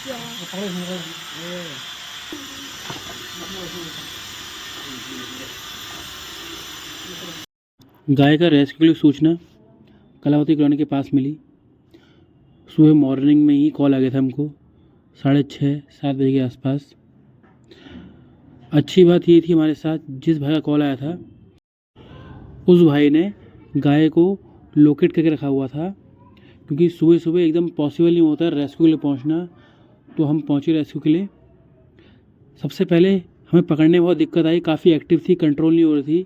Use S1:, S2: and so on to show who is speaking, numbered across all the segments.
S1: गाय का रेस्क्यू के लिए सूचना कलावती कॉलोनी के पास मिली। सुबह मॉर्निंग में ही कॉल आ गया था हमको 6:30-7 बजे के आसपास। अच्छी बात ये थी हमारे साथ जिस भाई का कॉल आया था उस भाई ने गाय को लोकेट करके रखा हुआ था, क्योंकि सुबह सुबह एकदम पॉसिबल नहीं होता रेस्क्यू के लिए पहुंचना। तो हम पहुंचे रेस्क्यू के लिए। सबसे पहले हमें पकड़ने में बहुत दिक्कत आई, काफ़ी एक्टिव थी, कंट्रोल नहीं हो रही थी,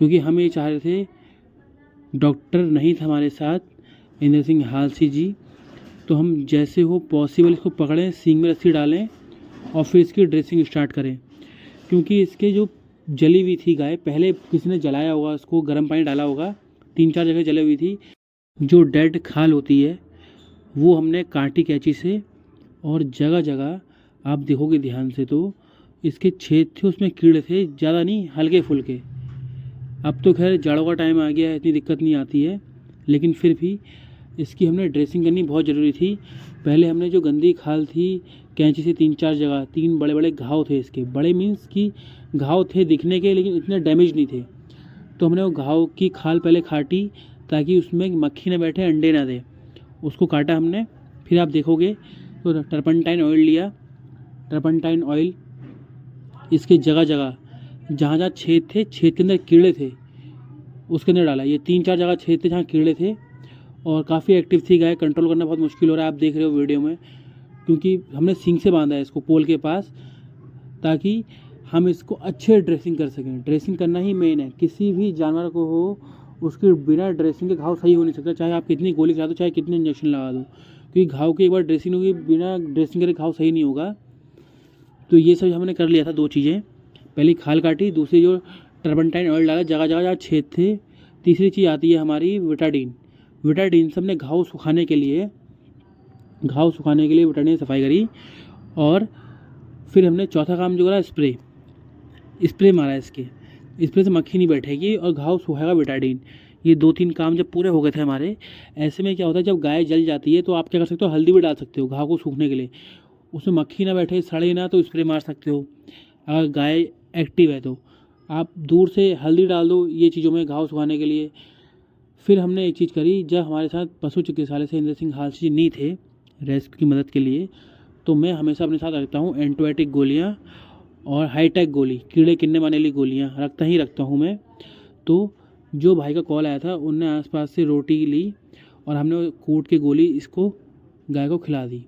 S1: क्योंकि हम ये चाह रहे थे, डॉक्टर नहीं था हमारे साथ इंद्र सिंह हालसी जी। तो हम जैसे हो पॉसिबल इसको पकड़ें, सींग में रस्सी डालें और फिर इसकी ड्रेसिंग स्टार्ट करें, क्योंकि इसके जो जली हुई थी गाय, पहले किसी ने जलाया होगा, उसको गर्म पानी डाला होगा, 3-4 जगह जली हुई थी। जो डेड खाल होती है वो हमने काटी कैंची से, और जगह जगह आप देखोगे ध्यान से तो इसके छेद थे, उसमें कीड़े थे, ज़्यादा नहीं, हल्के फुल्के। अब तो खैर जाड़ों का टाइम आ गया है, इतनी दिक्कत नहीं आती है, लेकिन फिर भी इसकी हमने ड्रेसिंग करनी बहुत ज़रूरी थी। पहले हमने जो गंदी खाल थी कैंची से 3-4 जगह, 3 बड़े बड़े घाव थे इसके, बड़े मीन्स कि घाव थे दिखने के, लेकिन इतने डैमेज नहीं थे। तो हमने वो घाव की खाल पहले काटी ताकि उसमें मक्खी ना बैठे, अंडे ना दे, उसको काटा हमने। फिर आप देखोगे तो टर्पंटाइन ऑयल लिया, टर्पंटाइन ऑयल इसके जगह जगह जहाँ जहाँ छेद थे, छेद के अंदर कीड़े थे, उसके अंदर डाला। ये 3-4 जगह छेद थे जहाँ कीड़े थे, और काफ़ी एक्टिव थी गाय, कंट्रोल करना बहुत मुश्किल हो रहा है, आप देख रहे हो वीडियो में, क्योंकि हमने सींग से बांधा है इसको पोल के पास, ताकि हम इसको अच्छे ड्रेसिंग कर सकें। ड्रेसिंग करना ही मेन है, किसी भी जानवर को हो उसके बिना ड्रेसिंग के घाव सही हो नहीं सकता, चाहे आप कितनी गोली खिला दो, चाहे कितने इंजेक्शन लगा दो, क्योंकि घाव की एक बार ड्रेसिंग होगी, बिना ड्रेसिंग करे घाव सही नहीं होगा। तो ये सब हमने कर लिया था, 2 चीज़ें, पहली खाल काटी, दूसरी जो टर्पंटाइन ऑयल डाला जगह जगह जहाँ छेद थे, तीसरी चीज़ आती है हमारी विटाडीन। विटाडीन से हमने घाव सुखाने के लिए विटाडीन सफाई करी। और फिर हमने चौथा काम जो करा, स्प्रे मारा इसके, स्प्रे से मक्खी नहीं बैठेगी और घाव सूखेगा विटाडीन। ये 2-3 काम जब पूरे हो गए थे हमारे, ऐसे में क्या होता है, जब गाय जल जाती है तो आप क्या कर सकते हो, हल्दी भी डाल सकते हो घाव को सूखने के लिए, उसमें मक्खी ना बैठे, सड़े ना, तो स्प्रे मार सकते हो। अगर गाय एक्टिव है तो आप दूर से हल्दी डाल दो ये चीज़ों में घाव सुखाने के लिए। फिर हमने एक चीज़ करी, जब हमारे साथ पशु चिकित्सालय से इंद्र सिंह हालसी नहीं थे रेस्क्यू की मदद के लिए, तो मैं हमेशा अपने साथ रखता हूँ एंटीबायोटिक गोलियाँ और हाईटेक गोली, कीड़े किन्ने मारने वाली गोलियाँ रखता हूँ मैं। तो जो भाई का कॉल आया था उनने आसपास से रोटी ली और हमने कूट के गोली इसको गाय को खिला दी।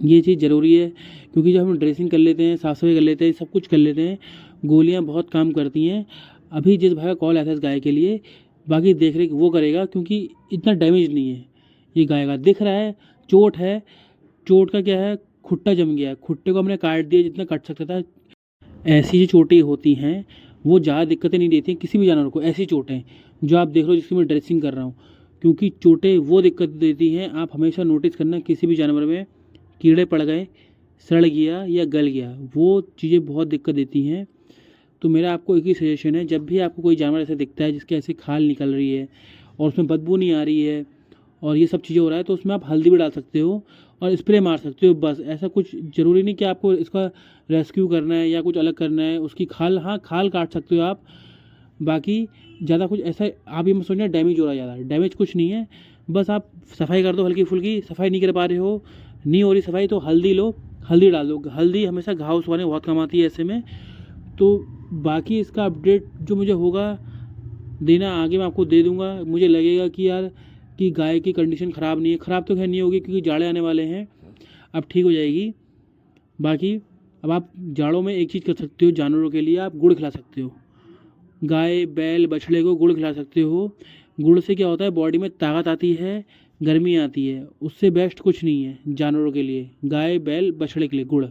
S1: ये चीज़ ज़रूरी है, क्योंकि जब हम ड्रेसिंग कर लेते हैं, साफ सफाई कर लेते हैं, सब कुछ कर लेते हैं, गोलियाँ बहुत काम करती हैं। अभी जिस भाई का कॉल आया था इस गाय के लिए, बाकी देख रेख वो करेगा, क्योंकि इतना डैमेज नहीं है ये गाय का, दिख रहा है चोट है, चोट का क्या है, खुट्टा जम गया है, खुट्टे को हमने काट दिया जितना कट सकता था। ऐसी जो चोटें होती हैं वो ज़्यादा दिक्कतें नहीं देती हैं किसी भी जानवर को, ऐसी चोटें जो आप देख रहे हो जिसकी मैं ड्रेसिंग कर रहा हूँ, क्योंकि चोटें वो दिक्कत देती हैं। आप हमेशा नोटिस करना, किसी भी जानवर में कीड़े पड़ गए, सड़ गया या गल गया, वो चीज़ें बहुत दिक्कत देती हैं। तो मेरा आपको एक ही सजेशन है, जब भी आपको कोई जानवर ऐसा दिखता है जिसके ऐसे खाल निकल रही है और उसमें बदबू नहीं आ रही है और ये सब चीज़ें हो रहा है, तो उसमें आप हल्दी भी डाल सकते हो और स्प्रे मार सकते हो, बस। ऐसा कुछ ज़रूरी नहीं कि आपको इसका रेस्क्यू करना है या कुछ अलग करना है। उसकी खाल, हाँ खाल काट सकते हो आप, बाकी ज़्यादा कुछ ऐसा आप ये मत सोचना डैमेज हो रहा है, ज़्यादा डैमेज कुछ नहीं है, बस आप सफाई कर दो हल्की फुल्की। सफाई नहीं कर पा रहे हो, नहीं हो रही सफाई, तो हल्दी लो, हल्दी डाल दो। हल्दी हमेशा घाव सुखाने में बहुत काम आती है ऐसे में। तो बाकी इसका अपडेट जो मुझे होगा देना आगे मैं आपको दे दूंगा। मुझे लगेगा कि यार कि गाय की कंडीशन ख़राब नहीं है, ख़राब तो खैर नहीं होगी क्योंकि जाड़े आने वाले हैं, अब ठीक हो जाएगी। बाकी अब आप जाड़ों में एक चीज़ कर सकते हो, जानवरों के लिए आप गुड़ खिला सकते हो, गाय बैल बछड़े को गुड़ खिला सकते हो। गुड़ से क्या होता है, बॉडी में ताकत आती है, गर्मी आती है, उससे बेस्ट कुछ नहीं है जानवरों के लिए, गाय बैल बछड़े के लिए गुड़।